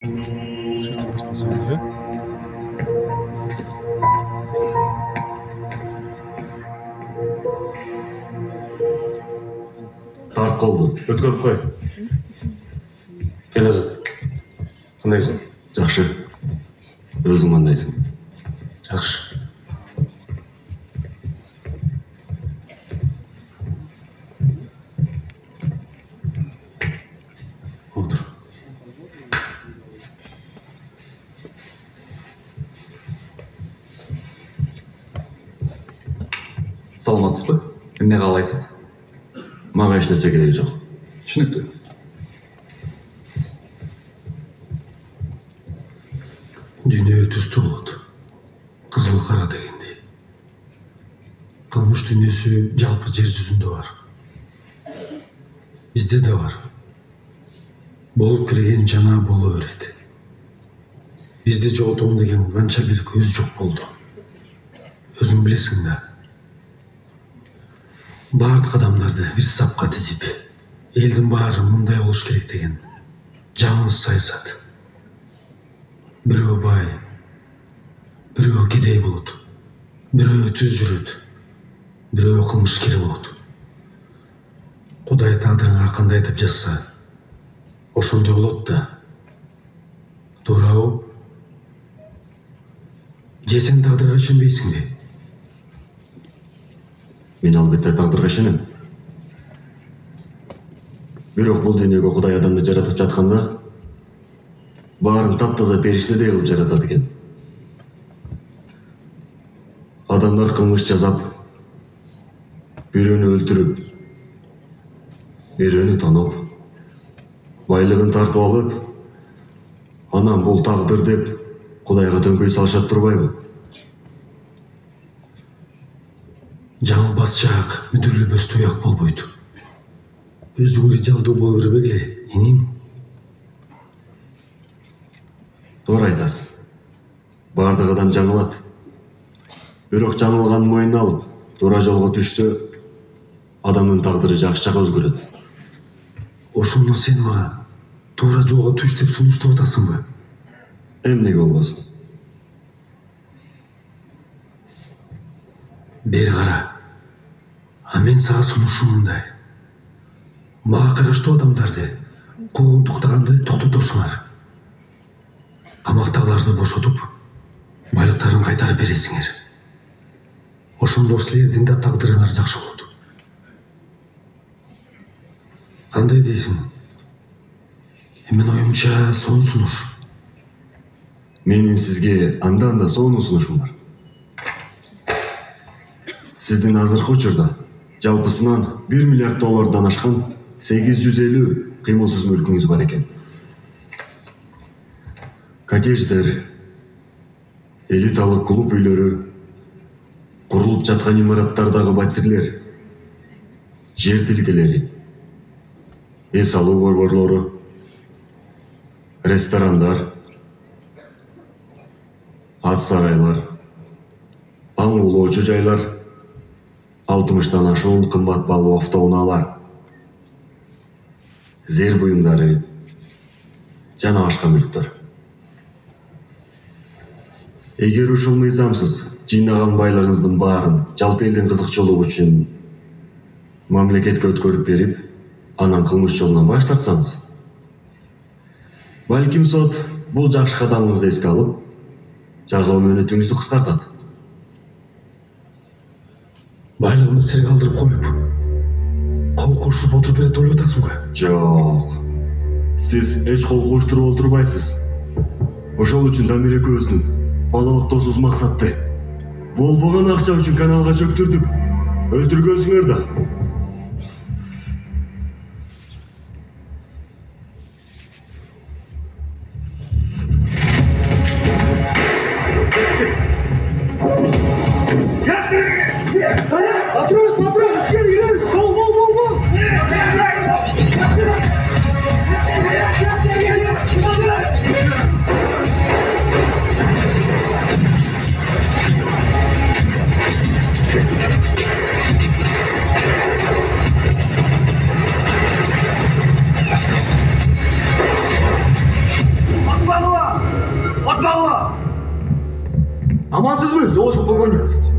жерден баштасақ иә. Тарт қолды. Өткөрүп қой. Келе жат. Қандайсың? Жақсы. Өзің қандайсың? Жақсы. Отыр. Саламатсыз ба? Эмне каалайсыз? Мага эч нерсе кереги жок. Түшүнүктүү. Дүние түстүү болот. Кызыл кара дегендей. Кылмыш дүнүйөсү жалпы жер жүзүндө бар. Бизде да бар. Болуп кирген жана боло берет. Бизди жоготом деген канча бир көз жок болду. Өзүң билесиң да. Бардык адамдарды бир сапка тизип, элдин баары мындай болуш керек деген жаңылыш саясат. Бирөө бай, бирөө кедей болот, бирөө түз жүрөт, бирөө кылмышкер болот. Кудай тагдырыңа кандайтып жазса, ошондой болот да. Туурабы? Же сен тагдырга ишенбейсиңби? Мен албетте тагдырга ишенем. Бирок бул дүйнөгө Кудай адамды жаратып жатканда, баарын таптаза периштедей кылып жаратат экен. Адамдар кылмыш жасап, бирөөнү өлтүрүп, бирөөнү тоноп, байлыгын тартып алып, анан бул тагдыр деп Кудайга төңкөй салышат турбайбы? Жаңыл басчаак, мүдүрлүү бөстөйак болбойт. Өзүңөр жалдуу боло бербегиле, иним. Туура айтасың. Бардык адам жаңылат. Бирок жаңылганын мойнуна алып, туура жолго түшсө, адамдын тагдыры жакшы жакка өзгөрөт. Ошондо сен мага туура жолго түш деп сунуштап атасыңбы? Эмнеге болбосун? Бери кара. А мен сага сунушум мындай. Мага караштуу адамдарды куугунтуктаганды токтотосуңар. Камактагыларды бошотуп, байлыктарын кайтарып бересиңер. Ошондо силердин да тагдырыңар жакшы болот. Кандай дейсиң? Менин оюмча сонун сунуш. Менин сизге анда-анда сонун сунушум бар. Сиздин азыркы учурда жалпысынан 1 миллиард доллардан ашкан 850 кыймылсыз мүлкүңүз бар экен. Коттедждер, элиталык клуб үйлөрү, курулуп жаткан имараттардагы батирлер, жер тилкелери, эс алуу борборлору, ресторандар, ат сарайлар, аң улоочу жайлар, 60-тан ашуун кымбат баалуу автоунаалар, зер буюмдары жана башка мүлктөр. Эгер ушул мыйзамсыз жыйнаган байлыгыңыздын баарын жалпы элдин кызыкчылыгы үчүн мамлекетке өткөрүп берип, анан кылмыш жолунан баш тартсаңыз, балким сот бул жакшы кадамыңызды эске алып, жазоо мөөнөтүңүздү кыскартат. Байлыгымды силерге алдырып коюп, кол кошуп отуруп берет деп ойлоп атасыңбы? Жок. Сиз эч кол коштуруп отурбайсыз. Ошол үчүн Дамир экөөбүздүн балалык досубуз Максатты болбогон акча үчүн каналга чөктүрдүп, өлтүргөнсүңөр да. Амансызбы, жолугушуп болгон жаз.